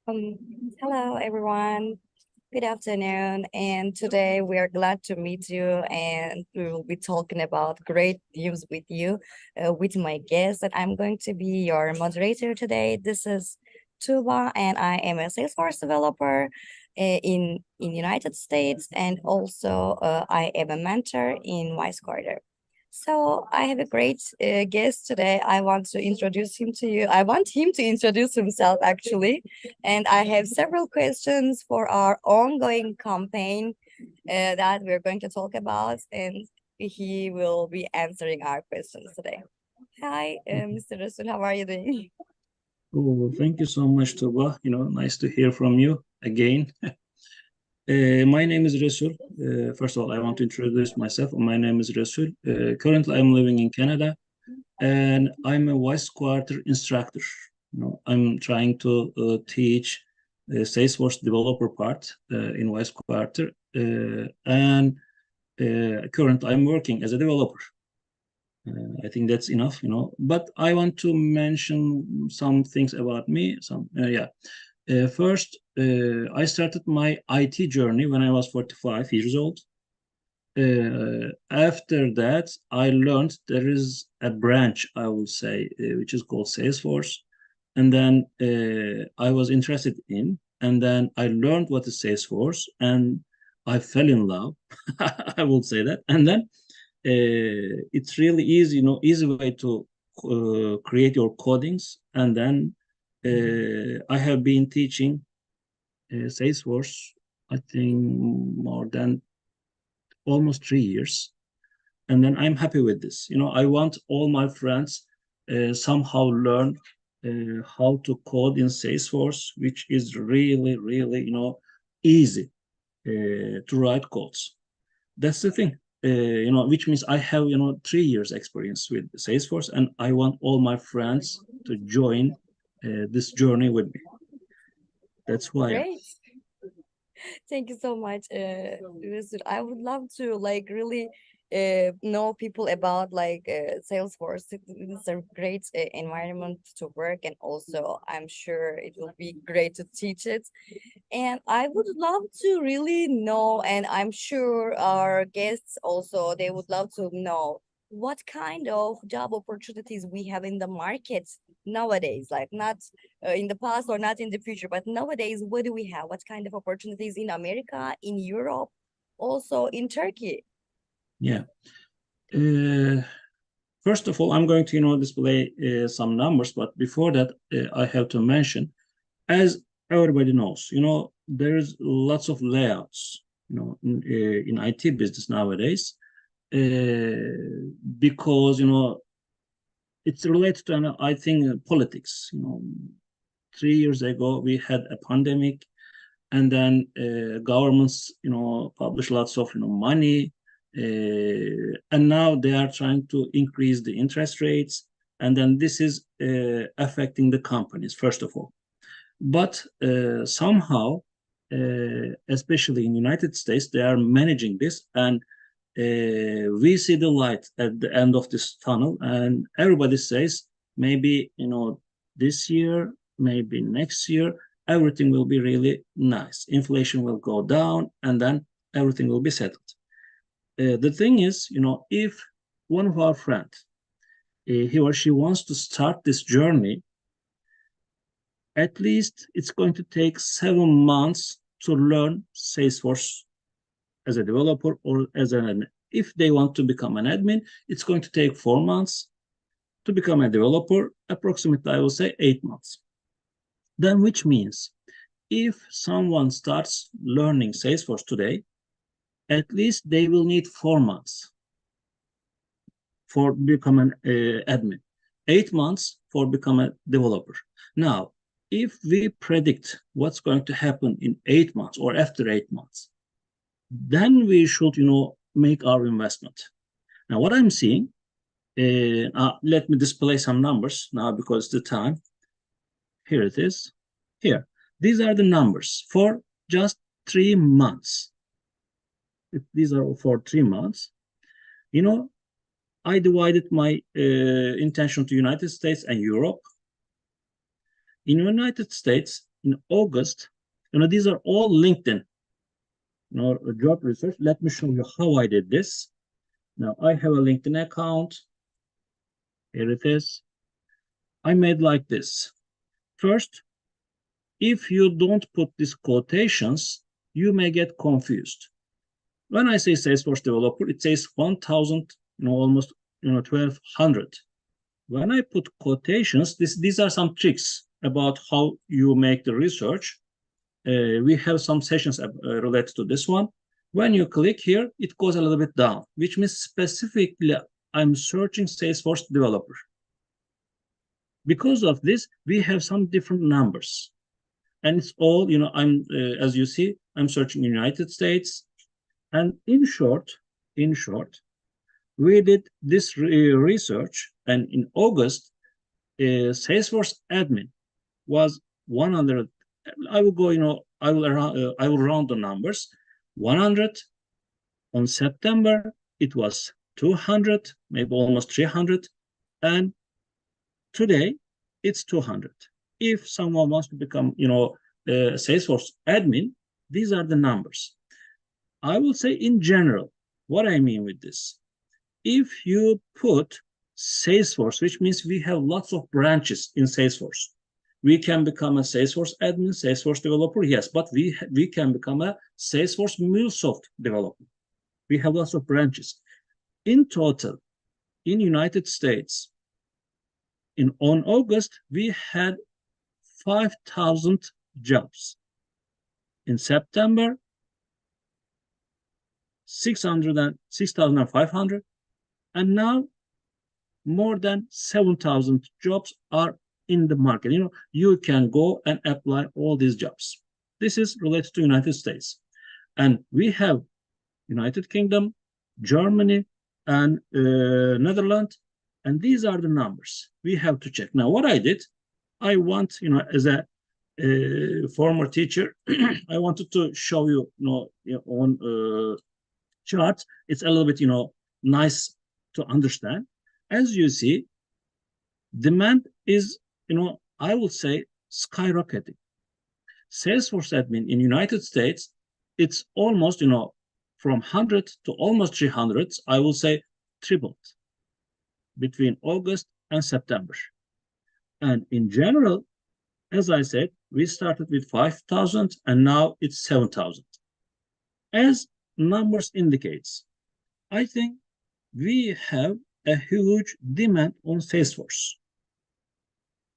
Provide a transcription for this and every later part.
Um, Hello, everyone. Good afternoon. And today we are glad to meet you, and we will be talking about great news with you, with my guest. And I'm going to be your moderator today. This is Tuba, and I am a Salesforce developer in United States, and also I am a mentor in Vice Quarter. So I have a great guest today. I want to introduce him to you. I want him to introduce himself actually. And I have several questions for our ongoing campaign that we're going to talk about, and he will be answering our questions today. Hi, Mr. Rasul, how are you doing? Oh, thank you so much, Tuba. Nice to hear from you again. My name is Resul. First of all, I want to introduce myself. My name is Resul. Currently, I'm living in Canada, and I'm a voice quarter instructor. I'm trying to teach Salesforce developer part in voice quarter, and currently I'm working as a developer. I think that's enough. But I want to mention some things about me. First, I started my IT journey when I was 45 years old. After that, I learned there is a branch, I will say, which is called Salesforce. And then I was interested in, and then I learned what is Salesforce, and I fell in love. I will say that. And then it's really easy way to create your codings. And then I have been teaching Salesforce, I think more than almost 3 years. And then I'm happy with this. I want all my friends somehow learn how to code in Salesforce, which is really, really, easy to write codes. That's the thing. Which means I have, 3 years experience with Salesforce, and I want all my friends to join this journey with me. That's why. Great. Thank you so much, Rasul. I would love to like really know people about like Salesforce. It's a great environment to work, and also I'm sure it will be great to teach it. And I would love to really know, and I'm sure our guests also, they would love to know what kind of job opportunities we have in the market nowadays, like not in the past or not in the future, but nowadays, what do we have? What kind of opportunities in America, in Europe, also in Turkey? Yeah. Uh, First of all, I'm going to, display some numbers, but before that, I have to mention, as everybody knows, there's lots of layouts, in IT business nowadays, because, it's related to, I think, politics. 3 years ago, we had a pandemic, and then governments, publish lots of, money, and now they are trying to increase the interest rates, and then this is affecting the companies, first of all. But somehow, especially in United States, they are managing this, and we see the light at the end of this tunnel, and everybody says maybe this year, maybe next year, everything will be really nice. Inflation will go down, and then everything will be settled. The thing is, if one of our friends, he or she wants to start this journey, at least it's going to take 7 months to learn Salesforce as a developer or as an admin. If they want to become an admin, it's going to take 4 months. To become a developer, approximately, I will say 8 months. Then, which means if someone starts learning Salesforce today, at least they will need 4 months for become an admin, 8 months for become a developer. Now, if we predict what's going to happen in 8 months or after 8 months, then we should, make our investment. Now, what I'm seeing, let me display some numbers now because the time. Here it is. Here, these are the numbers for just 3 months. These are for 3 months. I divided my intention to United States and Europe. In United States, in August, these are all LinkedIn, job research. Let me show you how I did this. Now I have a LinkedIn account. Here it is. I made like this. First, if you don't put these quotations, you may get confused. When I say Salesforce developer, it says 1,000, almost 1,200. When I put quotations, these are some tricks about how you make the research. We have some sessions related to this one. When you click here, it goes a little bit down, which means specifically I'm searching Salesforce developer. Because of this, we have some different numbers. And it's all, as you see, I'm searching United States. And in short, we did this research, and in August, Salesforce admin was 100. I will go, I will round the numbers. 100. On September, it was 200, maybe almost 300, and today it's 200. If someone wants to become, Salesforce admin, these are the numbers. I will say in general, what I mean with this, if you put Salesforce, which means we have lots of branches in Salesforce, we can become a Salesforce admin, Salesforce developer, yes, but we can become a Salesforce MuleSoft developer. We have lots of branches. In total, in United States, on August, we had 5,000 jobs. In September, 6,500, and now more than 7,000 jobs are in the market. You can go and apply all these jobs. This is related to United States. And we have United Kingdom, Germany, and Netherlands. And these are the numbers we have to check. Now, what I did, I want, as a former teacher, I wanted to show you, on charts. It's a little bit, nice to understand. As you see, demand is, I would say, skyrocketing. Salesforce admin in United States, it's almost, from 100 to almost 300, I will say tripled between August and September. And in general, as I said, we started with 5,000 and now it's 7,000. As numbers indicates, I think we have a huge demand on Salesforce.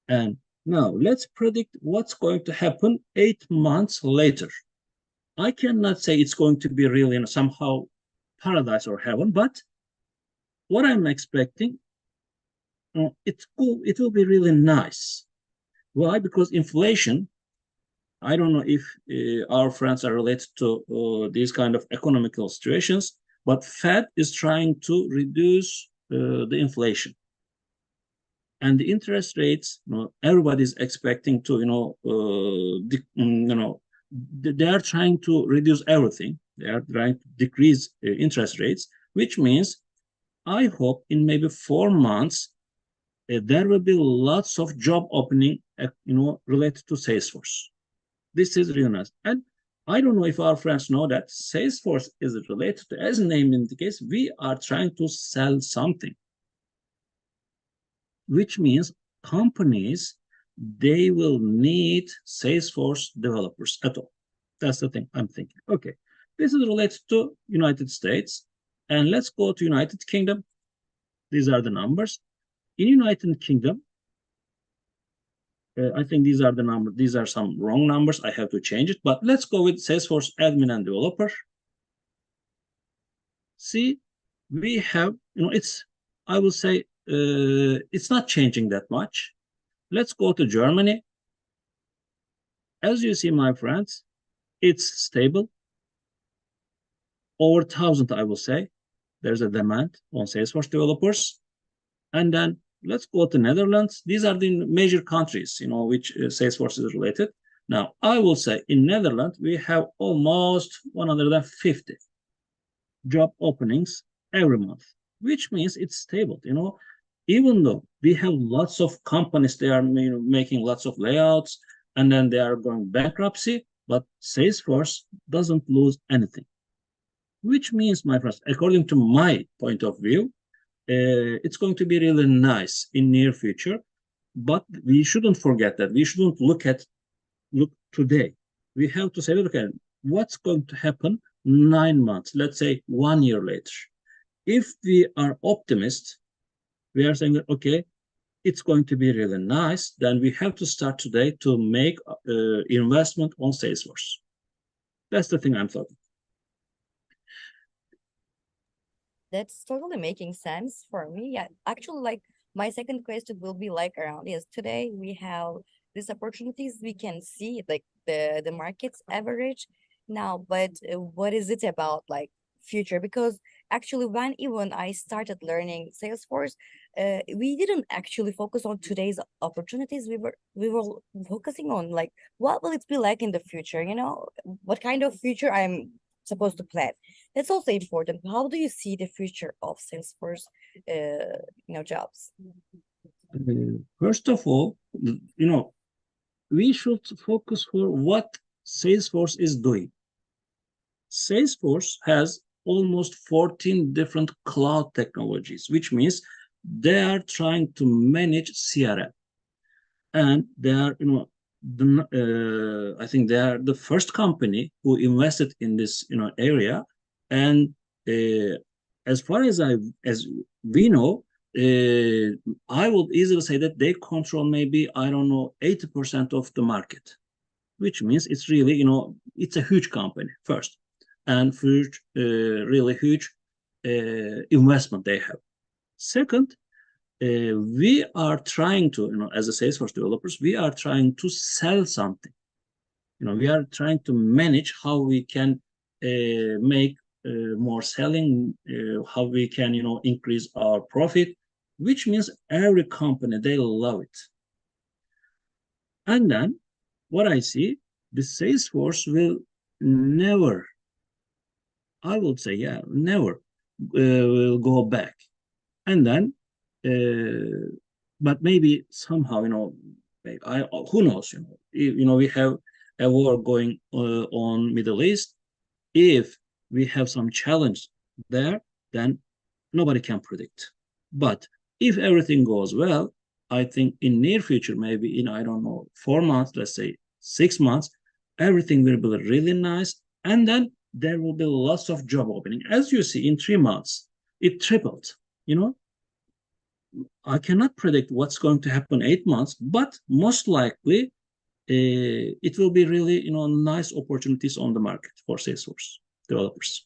And now let's predict what's going to happen 8 months later. I cannot say it's going to be really somehow paradise or heaven, but what I'm expecting, it will be really nice. Why? Because inflation, I don't know if our friends are related to these kind of economical situations, but Fed is trying to reduce the inflation. And the interest rates, everybody's expecting to, they are trying to reduce everything. They are trying to decrease interest rates, which means I hope in maybe 4 months, there will be lots of job opening, related to Salesforce. This is really nice. And I don't know if our friends know that Salesforce is related to, as the name indicates, we are trying to sell something, which means companies, they will need Salesforce developers at all. That's the thing I'm thinking. Okay, this is related to United States. And let's go to United Kingdom. These are the numbers. In United Kingdom, I think these are the numbers. These are some wrong numbers. I have to change it. But let's go with Salesforce admin and developer. See, we have, it's, I will say, it's not changing that much. Let's go to Germany. As you see, my friends, it's stable. Over 1,000, I will say. There's a demand on Salesforce developers. And then let's go to Netherlands. These are the major countries, which Salesforce is related. Now, I will say in Netherlands, we have almost 150 job openings every month, which means it's stable, even though we have lots of companies, they are making lots of layouts, and then they are going bankruptcy, but Salesforce doesn't lose anything. Which means, my friends, according to my point of view, it's going to be really nice in near future. But we shouldn't forget that. We shouldn't look today. We have to say, look at what's going to happen 9 months, let's say 1 year later. If we are optimists, we are saying that, okay, it's going to be really nice, then we have to start today to make investment on Salesforce. That's the thing I'm talking. That's totally making sense for me. Yeah, actually, like my second question will be like around yes, today we have these opportunities we can see like the market's average now, but what is it about like future? Because actually, when even I started learning Salesforce, we didn't actually focus on today's opportunities. We were focusing on like what will it be like in the future? You know, what kind of future I'm supposed to plan. That's also important. How do you see the future of Salesforce, jobs? First of all, we should focus for what Salesforce is doing. Salesforce has almost 14 different cloud technologies, which means they are trying to manage CRM. And they are, I think they are the first company who invested in this, area. And uh, as far as we know, I would easily say that they control maybe, I don't know, 80% of the market, which means it's really, it's a huge company first, and huge, really huge investment they have. Second, we are trying to, as a Salesforce developers, we are trying to sell something. We are trying to manage how we can make more selling, how we can, increase our profit, which means every company, they love it. And then what I see, the Salesforce will never, I would say, yeah, never will go back. And then, but maybe somehow, who knows, we have a war going on Middle East. If we have some challenge there, then nobody can predict. But if everything goes well, I think in near future, maybe in, I don't know, 4 months, let's say 6 months, everything will be really nice. And then there will be lots of job opening. As you see, in 3 months, it tripled. I cannot predict what's going to happen 8 months, but most likely it will be really, nice opportunities on the market for Salesforce developers.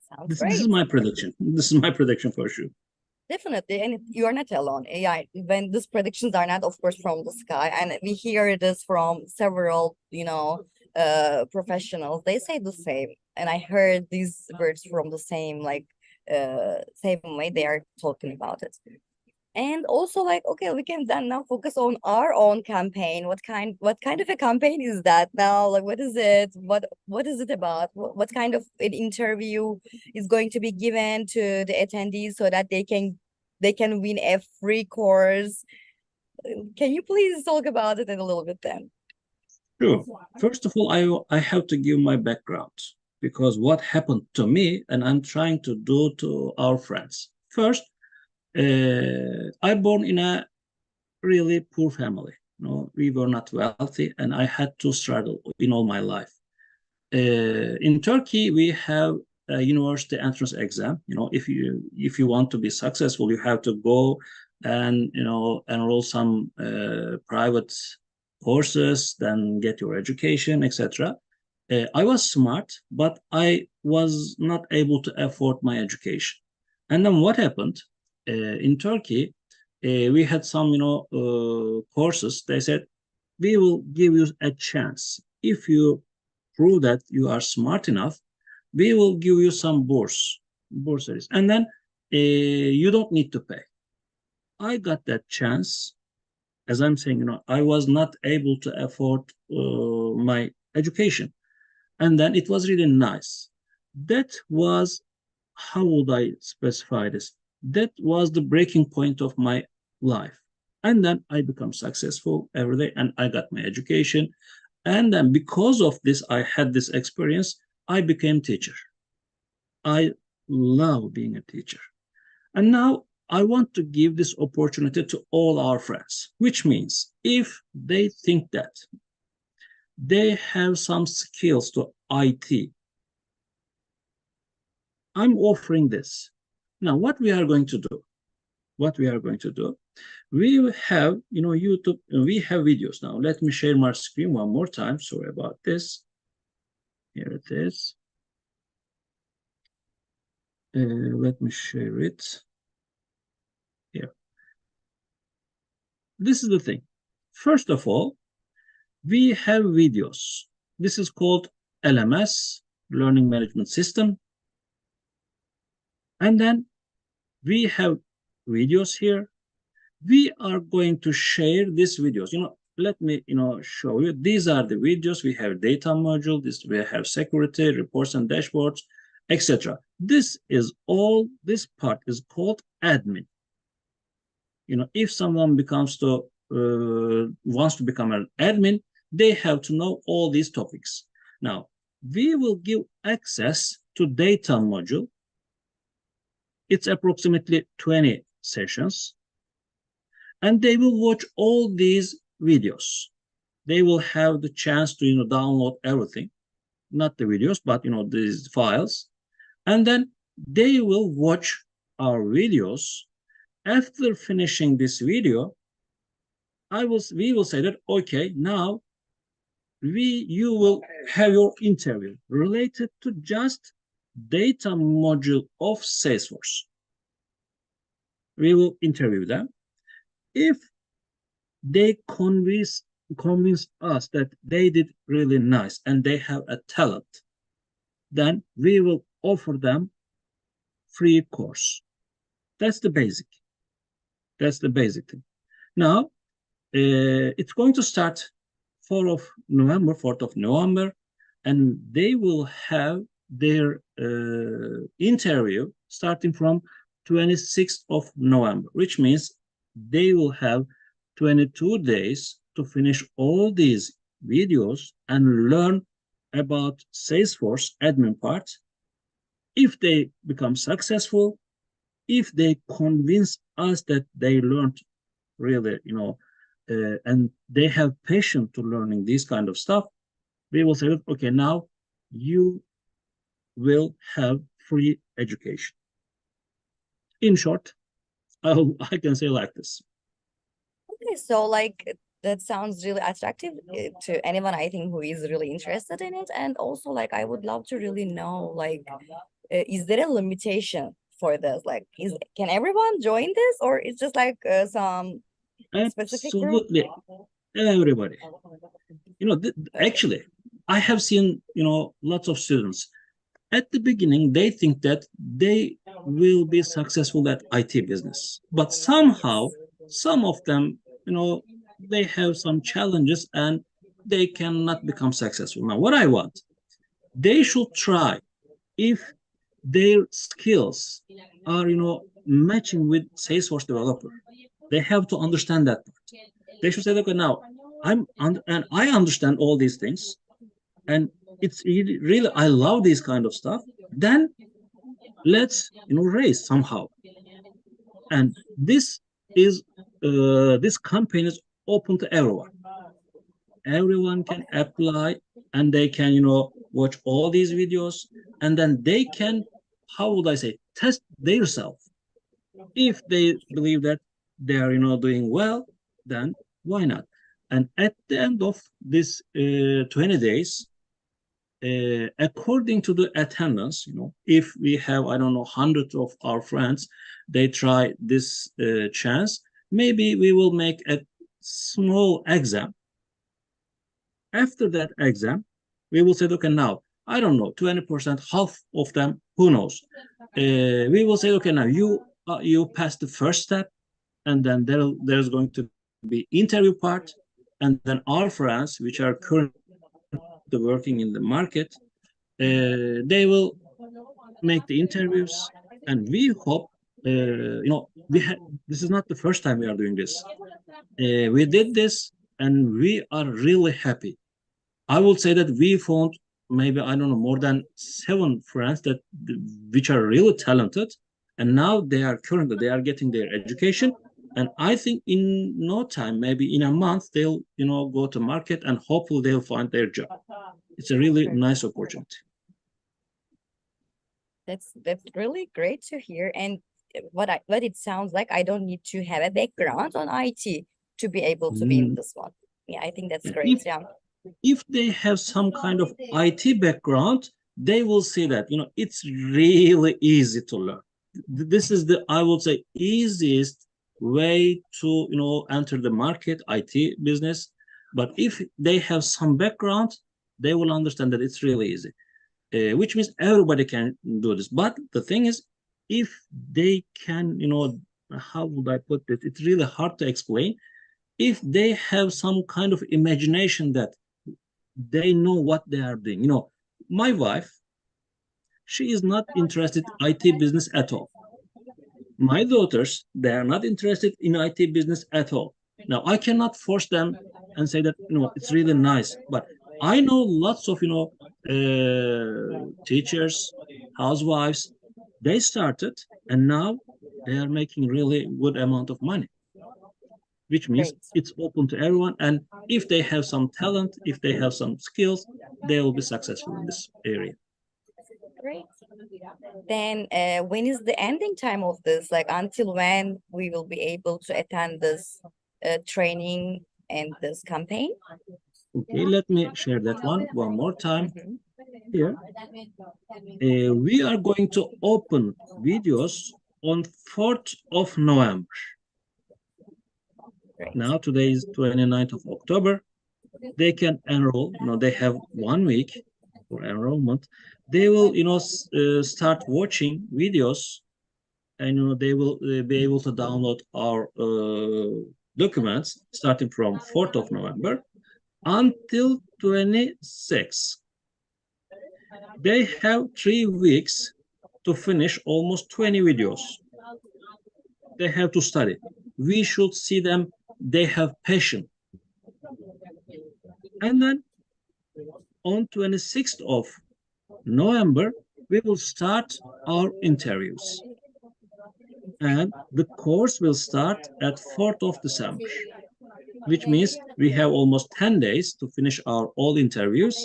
Sounds This is great. my prediction. This is my prediction for sure. Definitely, and you are not alone. AI, when these predictions are not, of course, from the sky, and we hear this from several, professionals. They say the same, and I heard these words from the same, like, same way they are talking about it. And also like, okay, we can then now focus on our own campaign. What kind of a campaign is that now? Like, what is it? What is it about? What kind of an interview is going to be given to the attendees so that they can win a free course? Can you please talk about it in a little bit then? Sure. First of all, I have to give my background because what happened to me, and I'm trying to do to our friends. First, I born in a really poor family. We were not wealthy, and I had to struggle in all my life. In Turkey, we have a university entrance exam. If you want to be successful, you have to go and enroll some private courses, then get your education, etc. I was smart, but I was not able to afford my education. And then what happened in Turkey? We had some, courses. They said we will give you a chance if you prove that you are smart enough. We will give you some bursaries, and then you don't need to pay. I got that chance. As I'm saying, I was not able to afford my education, and then it was really nice. That was, how would I specify this? That was the breaking point of my life. And then I become successful every day and I got my education. And then because of this, I had this experience, I became teacher. I love being a teacher. And now I want to give this opportunity to all our friends, which means if they think that they have some skills to IT, I'm offering this. Now, what we are going to do, what we are going to do, we have, YouTube, we have videos now. Let me share my screen one more time. Sorry about this. Here it is. Let me share it here. This is the thing. First of all, we have videos. This is called LMS, Learning Management System. And then we have videos here. We are going to share these videos. Let me, show you. These are the videos. We have data module. We have security, reports and dashboards, etc. This part is called admin. If someone wants to become an admin, they have to know all these topics. Now, we will give access to data module. It's approximately 20 sessions. And they will watch all these videos. They will have the chance to, download everything, not the videos, but, these files. And then they will watch our videos. After finishing this video, we will say that, okay, now you will have your interview related to just data module of Salesforce. We will interview them. If they convince us that they did really nice and they have a talent, then we will offer them free course. That's the basic. That's the basic thing. Now, it's going to start 4th of November, and they will have their interview starting from 26th of November, which means they will have 22 days to finish all these videos and learn about Salesforce admin part. If they become successful, if they convince us that they learned really, and they have passion to learning these kind of stuff, we will say, okay, now you will have free education. In short, I can say like this. Okay, so like that sounds really attractive to anyone I think who is really interested in it. And also like I would love to really know like is there a limitation for this? Like can everyone join this or it's just like some specific group? Absolutely, everybody. Actually, I have seen, lots of students. At the beginning, they think that they will be successful at IT business, but somehow, some of them, they have some challenges and they cannot become successful. Now, what I want, they should try if their skills are, matching with Salesforce developer. They have to understand that part. They should say, okay, now and I understand all these things, and it's really I love this kind of stuff. Then let's raise somehow. And this campaign is open to everyone. Everyone can apply, and they can watch all these videos, and then they can, how would I say, test themselves. If they believe that they are doing well, then why not? And at the end of this 20 days, according to the attendance, if we have, I don't know, hundreds of our friends, they try this chance, maybe we will make a small exam. After that exam, we will say, okay, now, I don't know, 20%, half of them, who knows? We will say, okay, now you pass the first step, and then there's going to be interview part, and then our friends, which are currently working in the market, they will make the interviews, and we hope this is not the first time we are doing this. We did this and we are really happy. I would say that we found maybe, I don't know, more than 7 friends which are really talented, and now they are getting their education. And I think in no time, maybe in a month, they'll go to market and hopefully they'll find their job. It's a really nice opportunity. That's really great to hear. And what it sounds like, I don't need to have a background on IT to be able to be in Mm, this one. Yeah, I think that's yeah, great. Yeah. if they have some kind of IT background, they will see that it's really easy to learn. This is the, I would say, easiest way to enter the market, IT business. But if they have some background, they will understand that it's really easy, which means everybody can do this. But the thing is, if they can, how would I put this? It's really hard to explain. If they have some kind of imagination that they know what they are doing. My wife, she is not interested in IT business at all. My daughters, they are not interested in IT business at all. Now, I cannot force them and say that, it's really nice. But I know lots of, teachers, housewives, they started and now they are making really good amount of money, which means Great. it's open to everyone. And if they have some talent, if they have some skills, they will be successful in this area. Great. Then when is the ending time of this? Like until when we will be able to attend this training and this campaign? Okay, let me share that one more time Mhm. here. We are going to open videos on 4th of November. Great. Now, today is 29th of October. They can enroll. They have 1 week for enrollment. They will, start watching videos, and they will be able to download our documents starting from 4th of November until 26th. They have 3 weeks to finish almost 20 videos. They have to study. We should see them. They have passion. And then on 26th of November, we will start our interviews. And the course will start at 4th of December, which means we have almost 10 days to finish our all interviews.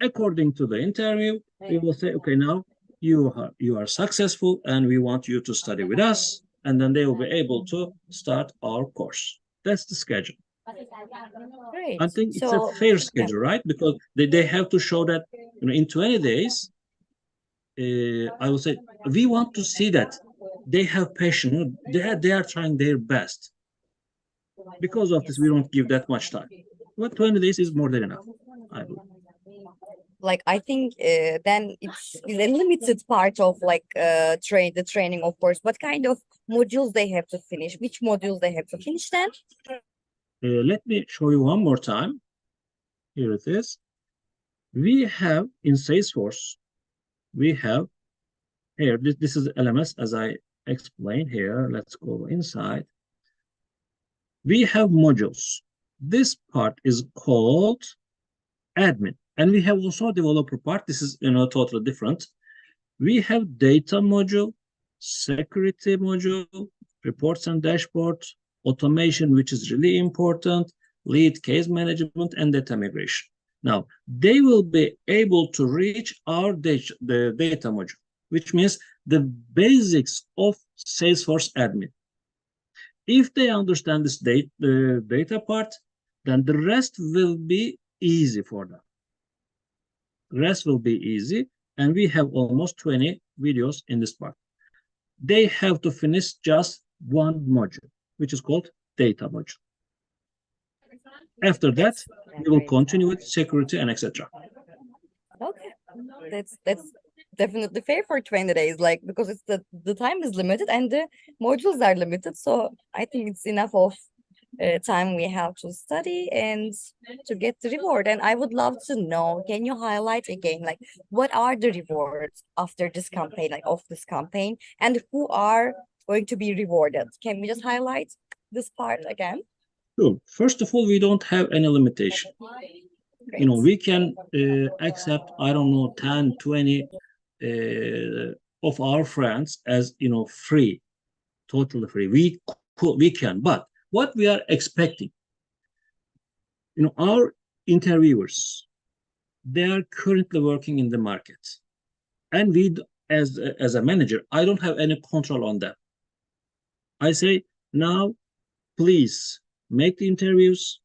According to the interview, we will say, okay, now you are successful and we want you to study with us. And then they will be able to start our course. That's the schedule. Great. I think it's a So fair yeah. schedule, right? Because they have to show that in 20 days, I will say, we want to see that they have passion. They are trying their best. Because of this, we don't give that much time. But 20 days is more than enough, I believe. Like I think then it's a limited part of like the training, of course. What kind of modules they have to finish? Which modules they have to finish then? Let me show you one more time. Here it is. We have in Salesforce, we have here, this is LMS as I explained here. Let's go inside. We have modules. This part is called admin. And we have also developer part. This is totally different. We have data module, security module, reports and dashboards, automation, which is really important, lead case management, and data migration. Now, they will be able to reach the data module, which means the basics of Salesforce admin. If they understand this data part, then the rest will be easy for them. The rest will be easy, and we have almost 20 videos in this part. They have to finish just one module, which is called data module. After that, That's we will great. continue with security and etc. Okay, that's definitely fair for 20 days, like because it's the time is limited and the modules are limited. So I think it's enough of time we have to study and to get the reward. And I would love to know, can you highlight again, like what are the rewards after this campaign, like of this campaign, and who are going to be rewarded? Can we just highlight this part again? Sure. First of all, we don't have any limitation. Great. We can accept, I don't know, 10, 20 of our friends as, free, totally free. We can, but what we are expecting, our interviewers, they are currently working in the market, and as a manager, I don't have any control on them. I say, now, please make the interviews,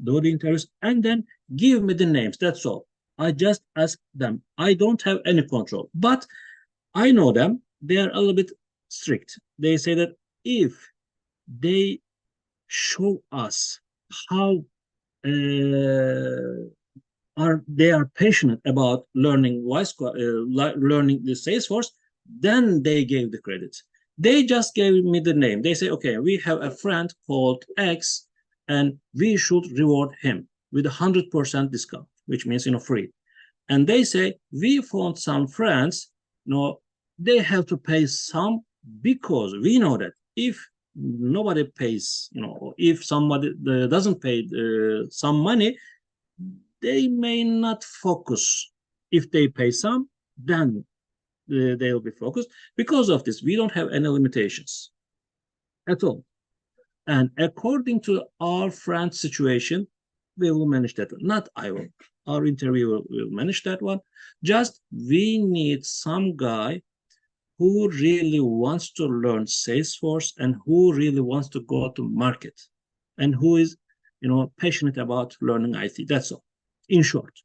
do the interviews, and then give me the names. That's all. I just ask them. I don't have any control, but I know them. They are a little bit strict. They say that if they show us how they are passionate about learning learning the Salesforce, then they gave the credit. They just gave me the name. They say, okay, we have a friend called X, and we should reward him with 100% discount, which means free. And they say, we found some friends, they have to pay some, because we know that if nobody pays, if somebody doesn't pay some money, they may not focus. If they pay some, then they'll be focused. Because of this, we don't have any limitations at all. And according to our friend's situation, we will manage that one. Not I will. Our interviewer will manage that one. Just we need some guy who really wants to learn Salesforce and who really wants to go to market and who is, passionate about learning IT. That's all, in short.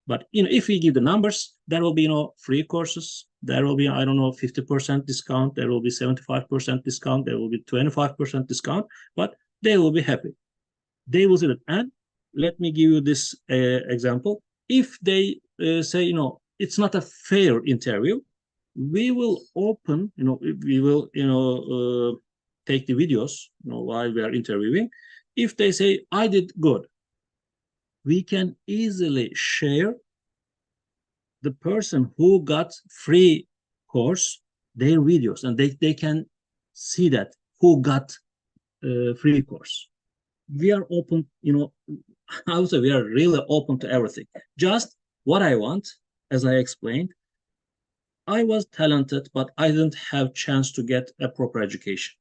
But if we give the numbers, there will be free courses. There will be, I don't know, 50% discount. There will be 75% discount. There will be 25% discount. But they will be happy. They will see that. And let me give you this example. If they say, it's not a fair interview, we will open, we will, take the videos, while we are interviewing. If they say, I did good, we can easily share the person who got free course, their videos, and they can see that who got free course. We are open, I would say we are really open to everything. Just what I want, as I explained, I was talented, but I didn't have chance to get a proper education.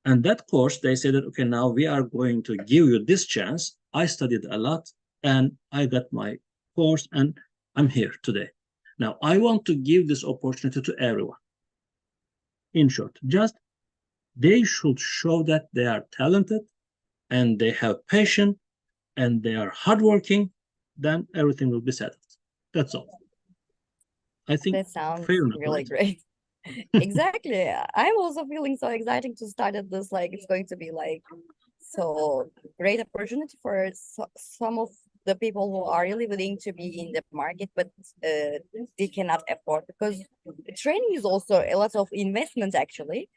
And that course, they said that, okay, now we are going to give you this chance. I studied a lot and I got my course and I'm here today. Now, I want to give this opportunity to everyone. In short, just they should show that they are talented and they have passion and they are hardworking, then everything will be settled. That's all. I think That sounds fair enough, really right? great. Exactly. I'm also feeling so exciting to start at this. Like it's going to be like so great opportunity for some of the people who are really willing to be in the market, but they cannot afford because training is also a lot of investment actually.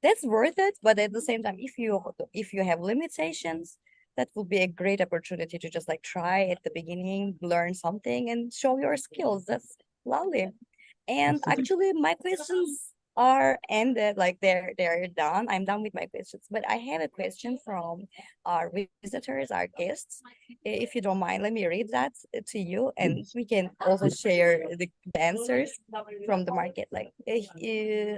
That's worth it, but at the same time, if you have limitations, that will be a great opportunity to just like try at the beginning, learn something, and show your skills. That's lovely. And Absolutely. actually, my questions are ended. Like they're done. I'm done with my questions. But I have a question from our visitors, our guests. If you don't mind, let me read that to you, and Yes. we can also share the answers from the market. Like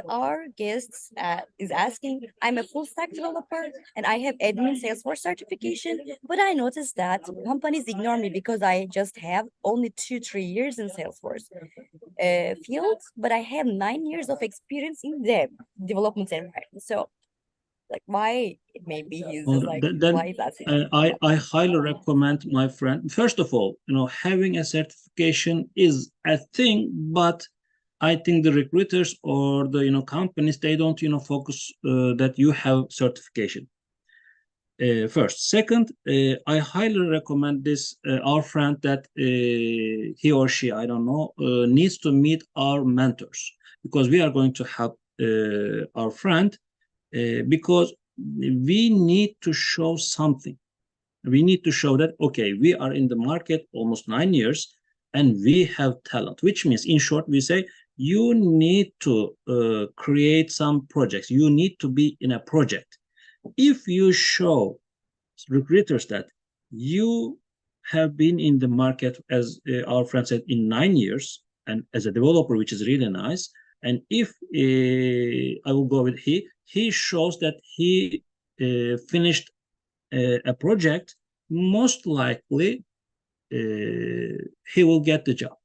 our guests is asking, I'm a full stack developer and I have admin Salesforce certification, but I noticed that companies ignore me because I just have only 2-3 years in Salesforce field, but I have 9 years of experience in the development environment. So, like, why maybe he's Well, just like, then why is that? I highly recommend my friend. First of all, having a certification is a thing, but I think the recruiters or the companies, they don't focus that you have certification. First, second, I highly recommend this our friend that he or she, I don't know, needs to meet our mentors, because we are going to help our friend, because we need to show something. We need to show that, okay, we are in the market almost 9 years and we have talent, which means, in short, we say you need to create some projects. You need to be in a project. If you show recruiters that you have been in the market, as our friend said, in 9 years, and as a developer, which is really nice. And if I will go with he shows that he finished a project, most likely he will get the job.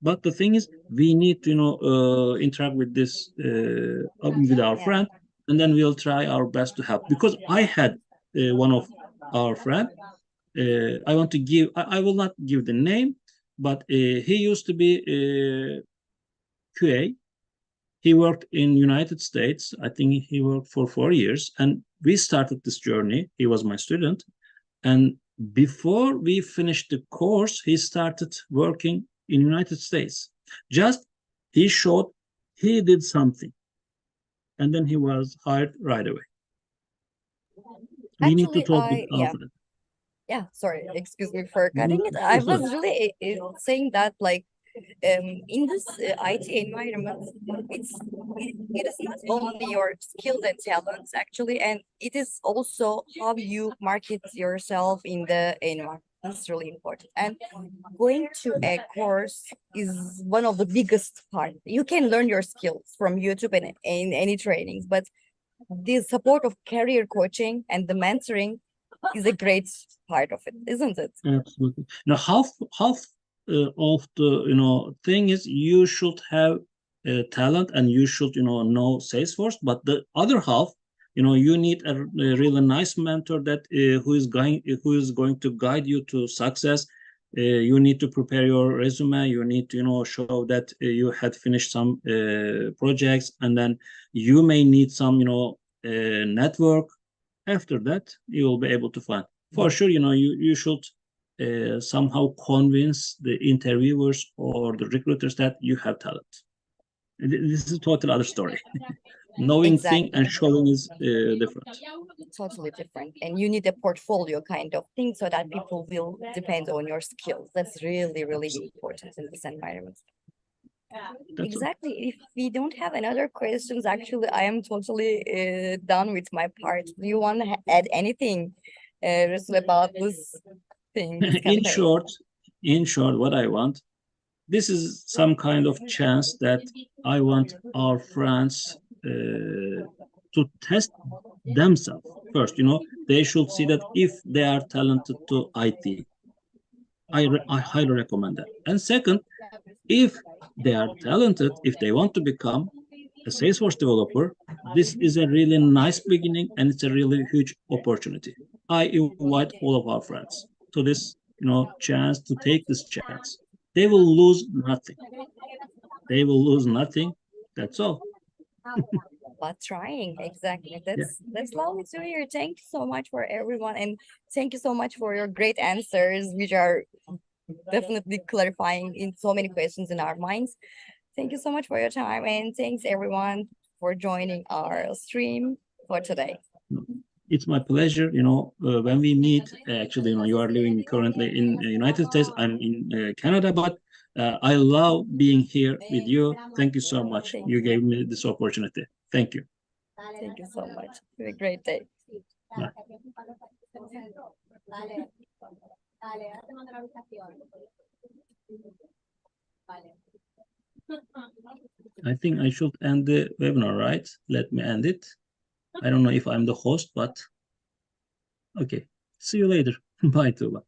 But the thing is, we need to interact with this with our Yeah. friend, and then we'll try our best to help. Because I had one of our friend. I want to give. I will not give the name, but he used to be QA. He worked in United States. I think he worked for 4 years, and we started this journey. He was my student, and before we finished the course, he started working in United States. Just he showed he did something, and then he was hired right away. We need to Actually, talk with our yeah. friend. Yeah, sorry, excuse me for No, cutting no, it. I was sorry. really saying that, like, in this IT environment, it is not only your skills and talents actually, and it is also how you market yourself in the environment. That's really important. And going to a course is one of the biggest part. You can learn your skills from YouTube and in any trainings, but the support of career coaching and the mentoring is a great part of it, isn't it? Absolutely. Now, half of the thing is you should have talent and you should know Salesforce, but the other half, you need a really nice mentor that who is going to guide you to success. You need to prepare your resume. You need to show that you had finished some projects, and then you may need some network. After that, you will be able to find. For sure, you should somehow convince the interviewers or the recruiters that you have talent. This is a total other story. Knowing thing Exactly. and showing is different. Totally different. And you need a portfolio kind of thing so that people will depend on your skills. That's really, really important in this environment. That's all. Exactly. If we don't have another questions, actually, I am totally done with my part. Do you want to add anything, Rusul, about this thing, this In campaign? short, what I want, this is some kind of chance that I want our friends to test themselves first. They should see that if they are talented to IT, I highly recommend that. And second, if they are talented, if they want to become a Salesforce developer, this is a really nice beginning and it's a really huge opportunity. I invite all of our friends to this, chance, to take this chance. They will lose nothing. They will lose nothing. That's all. But trying, exactly. Yeah. That's lovely to hear. Thank you so much for everyone, and thank you so much for your great answers, which are definitely clarifying in so many questions in our minds. Thank you so much for your time, and thanks everyone for joining our stream for today. It's my pleasure. When we meet, actually, you are living currently in the United States. I'm in Canada, but I love being here with you. Thank you so much. Thank You you. gave me this opportunity. Thank you. Thank you so much. Have a great day. Bye. I think I should end the webinar, right? Let me end it. I don't know if I'm the host, but okay. See you later. Bye, Tuba.